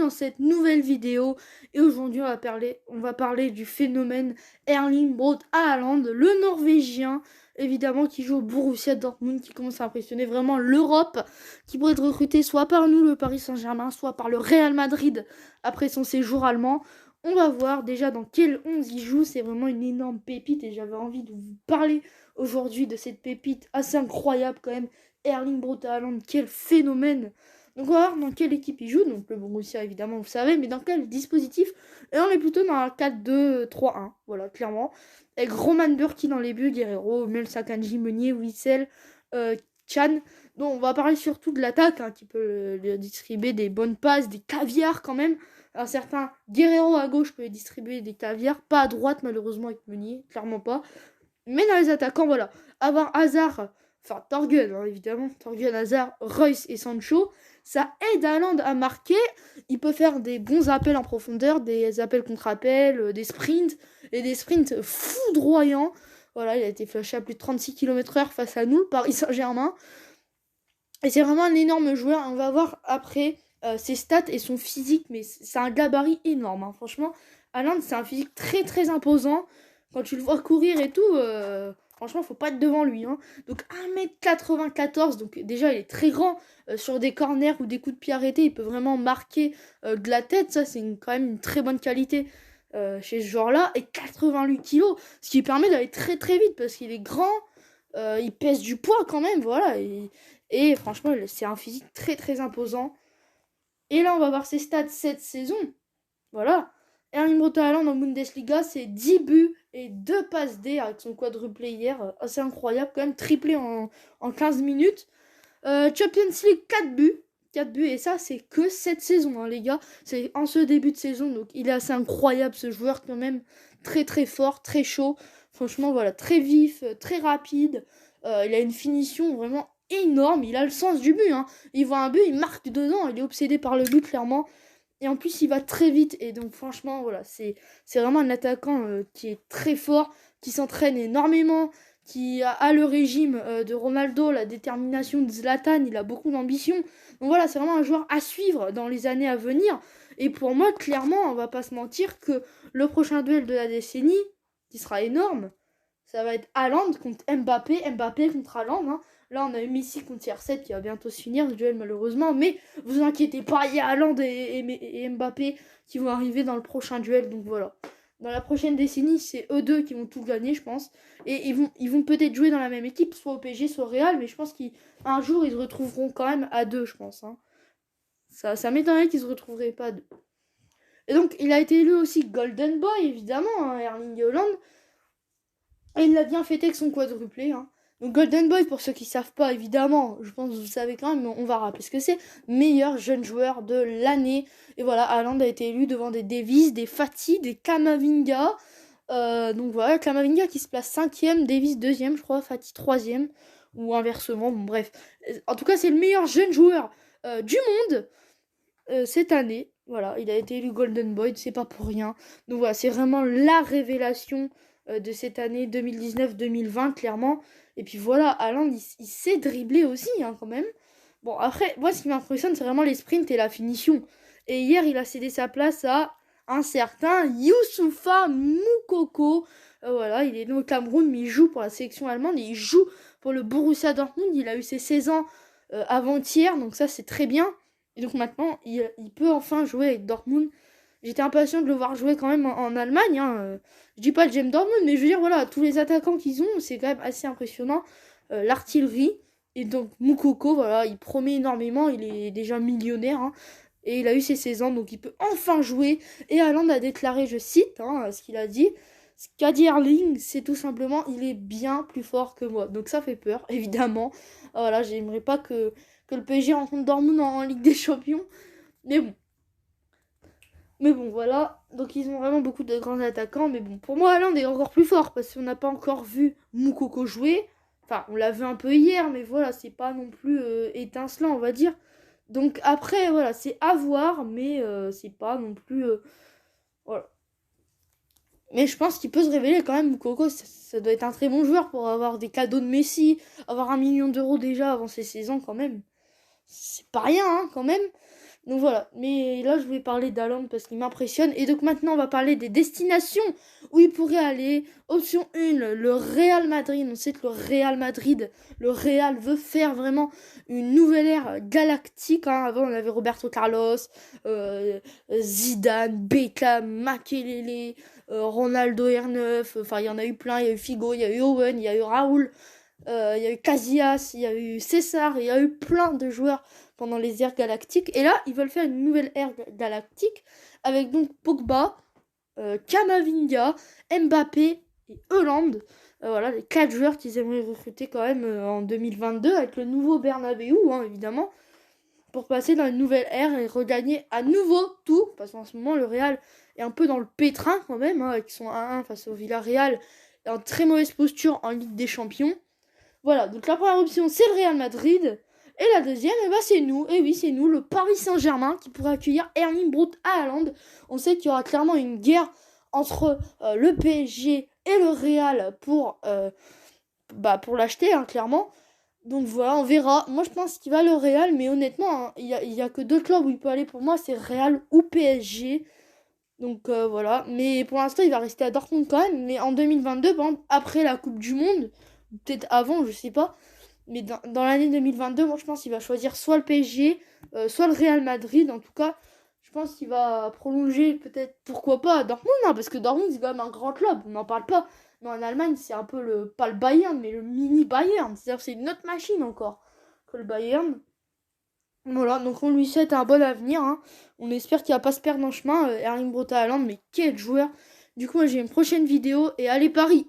dans cette nouvelle vidéo. Et aujourd'hui, on va parler du phénomène Erling Braut Haaland, le Norvégien, évidemment, qui joue au Borussia Dortmund, qui commence à impressionner vraiment l'Europe, qui pourrait être recruté soit par nous, le Paris Saint-Germain, soit par le Real Madrid après son séjour allemand. On va voir déjà dans quel 11 il joue. C'est vraiment une énorme pépite et j'avais envie de vous parler aujourd'hui de cette pépite assez incroyable quand même. Erling Braut Haaland, quel phénomène! Donc on va voir dans quelle équipe il joue, donc le Borussia évidemment vous savez, mais dans quel dispositif. Et on est plutôt dans un 4-2-3-1, voilà, clairement. Avec Roman Burki dans les buts, Guerrero, Melsah Kanji, Meunier, Witsel, Chan. Donc on va parler surtout de l'attaque, qui peut distribuer des bonnes passes, des caviars quand même. Un certain Guerrero à gauche peut distribuer des caviars, pas à droite malheureusement avec Meunier, clairement pas. Mais dans les attaquants, voilà, avoir Hazard, enfin Torgen, évidemment, Torgen, Hazard, Reus et Sancho, ça aide Haaland à marquer. Il peut faire des bons appels en profondeur, des appels contre-appels, des sprints, et des sprints foudroyants. Voilà, il a été flashé à plus de 36 km/h face à nous, le Paris Saint-Germain. Et c'est vraiment un énorme joueur. On va voir après ses stats et son physique, mais c'est un gabarit énorme. Franchement, Haaland, c'est un physique très très imposant. Quand tu le vois courir et tout, franchement, faut pas être devant lui. Donc 1m94, donc déjà il est très grand. Sur des corners ou des coups de pied arrêtés, il peut vraiment marquer de la tête. Ça, c'est quand même une très bonne qualité chez ce joueur-là. Et 88 kilos, ce qui lui permet d'aller très très vite parce qu'il est grand. Il pèse du poids quand même, voilà. Et franchement, c'est un physique très très imposant. Et là, on va voir ses stats cette saison. Voilà. Erling Braut Haaland en Bundesliga, c'est 10 buts et 2 passes D avec son quadruplé hier. Assez incroyable, quand même triplé en 15 minutes. Champions League, 4 buts. 4 buts, et ça, c'est que cette saison, les gars. C'est en ce début de saison, donc il est assez incroyable, ce joueur, quand même. Très, très fort, très chaud. Franchement, voilà, très vif, très rapide. Il a une finition vraiment énorme. Il a le sens du but, Il voit un but, il marque dedans. Il est obsédé par le but, clairement. Et en plus, il va très vite. Et donc, franchement, voilà, c'est vraiment un attaquant qui est très fort, qui s'entraîne énormément, qui a le régime de Ronaldo, la détermination de Zlatan. Il a beaucoup d'ambition. Donc voilà, c'est vraiment un joueur à suivre dans les années à venir. Et pour moi, clairement, on va pas se mentir que le prochain duel de la décennie, qui sera énorme, ça va être Haaland contre Mbappé, Mbappé contre Haaland. Là, on a eu Messi contre CR7 qui va bientôt se finir, ce duel malheureusement. Mais vous inquiétez pas, il y a Haaland et Mbappé qui vont arriver dans le prochain duel. Donc voilà. Dans la prochaine décennie, c'est eux deux qui vont tout gagner, je pense. Et ils vont peut-être jouer dans la même équipe, soit au PSG, soit au Real. Mais je pense qu'un jour, ils se retrouveront quand même à deux, je pense. Ça m'étonnerait qu'ils se retrouveraient pas à deux. Et donc, il a été élu aussi Golden Boy, évidemment, Erling Haaland. Et il l'a bien fêté avec son quadruplé. Donc Golden Boy, pour ceux qui ne savent pas, évidemment, je pense que vous savez quand même, mais on va rappeler ce que c'est. Meilleur jeune joueur de l'année. Et voilà, Haaland a été élu devant des Davies, des Fati, des Kamavinga. Donc voilà, Kamavinga qui se place 5ème, Davies 2ème, je crois, Fati 3ème. Ou inversement, bon bref. En tout cas, c'est le meilleur jeune joueur du monde cette année. Voilà, il a été élu Golden Boy, c'est pas pour rien. Donc voilà, c'est vraiment la révélation de cette année 2019-2020, clairement. Et puis voilà, Haaland, il sait dribbler aussi, quand même. Bon, après, moi, ce qui m'impressionne, c'est vraiment les sprints et la finition. Et hier, il a cédé sa place à un certain Youssoufa Moukoko. Voilà, il est né au Cameroun, mais il joue pour la sélection allemande. Et il joue pour le Borussia Dortmund. Il a eu ses 16 ans avant-hier, donc ça, c'est très bien. Et donc maintenant, il peut enfin jouer avec Dortmund. J'étais impatient de le voir jouer quand même en Allemagne. Je dis pas que j'aime Dortmund, mais je veux dire, voilà, tous les attaquants qu'ils ont, c'est quand même assez impressionnant. L'artillerie. Et donc Moukoko, voilà, il promet énormément. Il est déjà millionnaire. Et il a eu ses 16 ans, donc il peut enfin jouer. Et Haaland a déclaré, je cite, ce qu'il a dit. Ce qu'a dit Erling, c'est tout simplement, il est bien plus fort que moi. Donc ça fait peur, évidemment. Voilà, j'aimerais pas que le PSG rencontre Dortmund en Ligue des Champions. Mais bon, voilà. Donc ils ont vraiment beaucoup de grands attaquants. Mais bon, pour moi, Haaland est encore plus fort parce qu'on n'a pas encore vu Moukoko jouer. Enfin, on l'a vu un peu hier, mais voilà, c'est pas non plus étincelant, on va dire. Donc après, voilà, c'est à voir, mais c'est pas non plus... voilà. Mais je pense qu'il peut se révéler quand même, Moukoko. Ça doit être un très bon joueur pour avoir des cadeaux de Messi, avoir 1 million d'euros déjà avant ses 16 ans quand même. C'est pas rien, quand même. Donc voilà, mais là je vais parler d'Haaland parce qu'il m'impressionne. Et donc maintenant on va parler des destinations où il pourrait aller. Option 1, le Real Madrid. On sait que le Real Madrid, le Real veut faire vraiment une nouvelle ère galactique. Hein. Avant on avait Roberto Carlos, Zidane, Beckham, Makelele, Ronaldo R9. Enfin il y en a eu plein, il y a eu Figo, il y a eu Owen, il y a eu Raoul. Il y a eu Casillas, il y a eu César, il y a eu plein de joueurs pendant les ères galactiques. Et là, ils veulent faire une nouvelle ère galactique avec donc Pogba, Kamavinga, Mbappé et Haaland. Voilà, les 4 joueurs qu'ils aimeraient recruter quand même en 2022 avec le nouveau Bernabeu, hein, évidemment, pour passer dans une nouvelle ère et regagner à nouveau tout. Parce qu'en ce moment, le Real est un peu dans le pétrin quand même, hein, avec son 1-1 face au Villarreal et en très mauvaise posture en Ligue des Champions. Voilà, donc la première option, c'est le Real Madrid. Et la deuxième, c'est nous. Et oui, c'est nous, le Paris Saint-Germain, qui pourrait accueillir Erling Braut Haaland. On sait qu'il y aura clairement une guerre entre le PSG et le Real pour l'acheter, hein, clairement. Donc voilà, on verra. Moi, je pense qu'il va le Real, mais honnêtement, hein, il y a que deux clubs où il peut aller pour moi, c'est Real ou PSG. Donc voilà, mais pour l'instant, il va rester à Dortmund quand même. Mais en 2022, par exemple, après la Coupe du Monde, peut-être avant, je sais pas. Mais dans l'année 2022, moi je pense qu'il va choisir soit le PSG, soit le Real Madrid. En tout cas, je pense qu'il va prolonger peut-être, pourquoi pas, à Dortmund, hein, parce que Dortmund c'est quand même un grand club, on n'en parle pas. Mais en Allemagne, c'est un peu pas le Bayern, mais le mini Bayern. C'est-à-dire c'est une autre machine encore que le Bayern. Voilà, donc on lui souhaite un bon avenir. Hein. On espère qu'il va pas se perdre en chemin. Erling Braut Haaland, mais quel joueur! Du coup, moi, j'ai une prochaine vidéo et allez Paris!